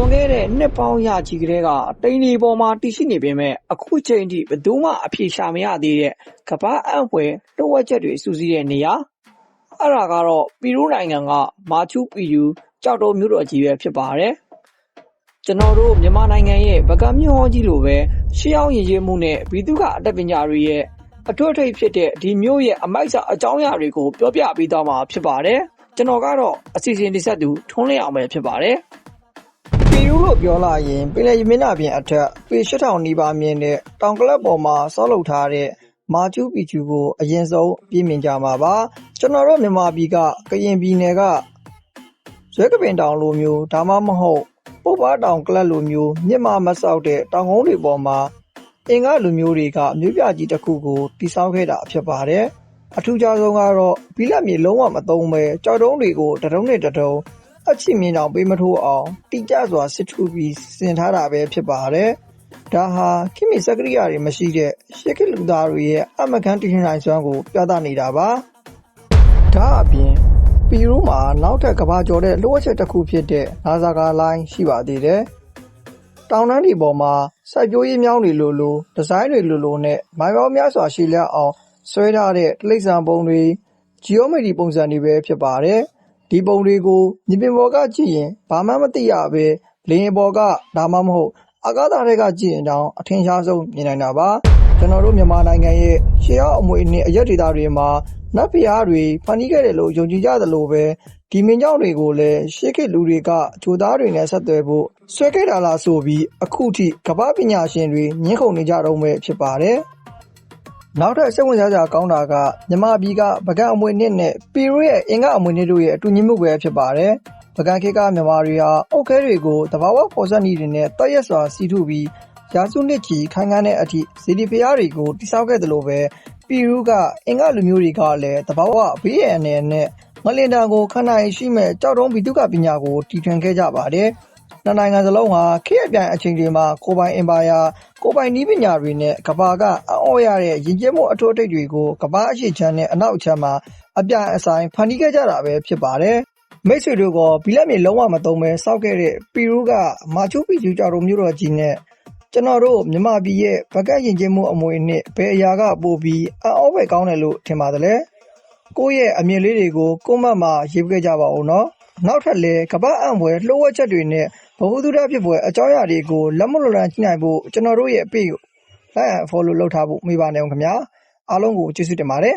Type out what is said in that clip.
လွန်ခဲ့တဲ့နှစ်ပေါင်းရာချီကတည်းကတိမ်ဒီပေါ်မှာတည်ရှိနေပေမဲ့အခုချိန်ထိဘယ်သူမှအပြေရှာမရသေးတဲ့ကမ္ဘာအံ့ဖွယ်တိုးဝက်ချက်တွေစူးစီးတဲ့နေရာအဲ့ဒါကတော့ပီရူးနိုင်ငံကမာချူပီယူကြောက်တုံးမြို့တော်ကြီးပဲဖြစ်ပါတယ်ကျွန်တော်တို့မြန်မာနိုင်ငံရဲ့ဗကံမြို့ဟောကြီးလိုပဲရှေးအောင်ရည်ရည်မှုနဲ့ဘီသူကအတတ်ပညာတွေရဲ့အထွတ်အထိပ်ဖြစ်တဲ့ဒီမြို့ရဲ့အမိုက်စာအကြောင်းအရာတွေကိုပြောပြပေးသွားမှာဖြစ်ပါတယ်ကျွန်တော်ကတော့အစီအစဉ်တိဆက်သူထွန်းလင်းအောင်ပဲဖြစ်ပါတယ်ပီရူးလို့ပြောလာရင်ပင်လယ်မျက်နှာပြင်အထက်ပေ8000နီးပါးမြင့်တဲ့တောင်ကလပ်ပေါ်မှာဆောက်လုပ်ထားတဲ့မာချူပီချူကိုအရင်ဆုံးပြင်မြင်ကြမှာပါကျွန်တော်တို့မြန်မာပြည်ကကရင်ပြည်နယ်ကဇွဲကပင်တောင်လိုမျိုးဒါမှမဟုတ်ပုပ်ပါတောင်ကလပ်လိုမျိုးမြစ်မမဆောက်တဲ့တောင်ကုန်းတွေပေါ်မှာအင်္ဂလူမျိုးတွေကမြို့ပြကြီးတစ်ခုကိုတည်ဆောက်ခဲ့တာဖြစ်ပါတယ်အထူးခြားဆုံးကတော့ဘီလက်မြေလုံးဝမသုံးပဲကြောက်တုံးတွေကိုတတုံးနဲ့တတုံးအချစ်မြင်အောင်ပေးမထိုးအောင်တိကျစွာစစ်ထူပြီးစင်ထားတာပဲဖြစ်ပါတယ်ဒါဟာခိမီစက်ကရိယာတွေမရှိတဲ့ရှစ်ခေတ်လူသားတွေရဲ့အမကန်တည်နိုင်စွမ်းကိုပြသနေတာပါဒါအပြင်ပီရူးမှာနောက်ထပ်ကဘာကျော်တဲ့လိုအပ်ချက်တစ်ခုဖြစ်တဲ့နာဇာကာလိုင်းရှိပါသေးတယ်တောင်တန်းဒီပေါ်မှာစိုက်ပျိုးရေးမြောင်းတွေလိုဒီဇိုင်းတွေလိုနဲ့မိုင်ပေါင်းများစွာရှည်လျားအောင်ဆွဲထားတဲ့တိရစ္ဆာန်ပုံတွေဂျီယိုမက်ထရီပုံစံတွေပဲဖြစ်ပါတယ်ဒီပုံတွေကိုမြေပြင်ပေါ်ကကြည့်ရင်ဘာမှမသိရပဲလေယာဉ်ပေါ်ကဒါမှမဟုတ်အာကာသထဲကကြည့်ရင်တောင်အထင်ရှားဆုံးမြင်နိုင်တာပါကျွန်တော်တို့မြန်မာနိုင်ငံရဲ့ရှေးဟောင်းအမွေအနှစ်အရက်ဒေသတွေမှာနတ်ဖျားတွေဖန်တီးခဲ့တယ်လို့ယုံကြည်ကြသလိုပဲဒီမင်းကြောင့်တွေကိုလည်းရှေးခေတ်လူတွေကဂျိုသားတွေနဲ့ဆက်သွယ်ဖို့ဆွဲခဲ့တာလားဆိုပြီးအခုထိကမ္ဘာပညာရှင်တွေညှင်းခုန်နေကြတော့ပဲဖြစ်ပါတယ်နောက်ထပ်စိတ်ဝင်စားစရာကောင်းတာကမြန်မာပြည်ကဗကံအမွေနှစ်နဲ့ပီရူးရဲ့အင်္ဂအမွေနှစ်တို့ရဲ့အတူညီမှုပဲဖြစ်ပါတယ်ဗကံခေတ်ကမြန်မာတွေဟာအုတ်ခဲတွေကိုတဘာဝပေါ်ဆက်နည်းတွေနဲ့တရက်စွာစီထုပြီးရာစုနှစ်ချီခိုင်ခန့်တဲ့အထိဇီဒီဖျားတွေကိုတိစောက်ခဲ့တယ်လို့ပဲပီရူးကအင်္ဂလူမျိုးတွေကလည်းတဘာဝဘေးရန်နဲ့ငလင်တံကိုခန္ဓာရှိမဲ့ကြောက်တုံးဘီတုကပညာကိုတည်ထွင်ခဲ့ကြပါတယ်နှစ်နိုင်ငံစလုံးဟာခေတ်အပြိုင်အချိန်တွေမှာကိုပိုင်အင်ပါယာကိုပိုင်နည်းပညာတွေနဲ့ကမ္ဘာကအံ့ဩရတဲ့ယဉ်ကျေးမှုအထွတ်အထိပ်တွေကိုကမ္ဘာအရှိချမ်းနဲ့အနောက်အချမ်းမှာအပြိုင်အဆိုင်ဖန်တီးခဲ့ကြတာပဲဖြစ်ပါတယ်မိတ်ဆွေတို့ကဘီလက်မြေလုံးဝမသုံးပဲစောက်ခဲ့တဲ့ပီရူးကမာချူပီချူကြောက်တုံးမြို့တော်ကြီးနဲ့ကျွန်တော်တို့မြန်မာပြည်ရဲ့ဗကံယဉ်ကျေးမှုအမွေအနှစ်ဘယ်အရာကပို့ပြီးအံ့ဩဖွယ်ကောင်းတယ်လို့ထင်ပါတယ်လဲကိုယ့်ရဲ့အမြင်လေးတွေကိုကွန်မန့်မှာရေးပြခဲ့ကြပါဦးနော်နောက်ထပ်လည်းကမ္ဘာအံ့ဖွယ်လှုပ်ဝက်ချက်တွေနဲ့ဘဝတုဒ္ဒဖြစ်ဖွယ်အကြောင်းအရာတွေကိုလက်မလွတ်လပ်ကြည့်နိုင်ဖို့ကျွန်တော်တို့ရဲ့ page ကို like and follow လုပ်ထားဖို့မေးပါနေအောင်ခင်ဗျာအားလုံးကိုကျေးဇူးတင်ပါတယ်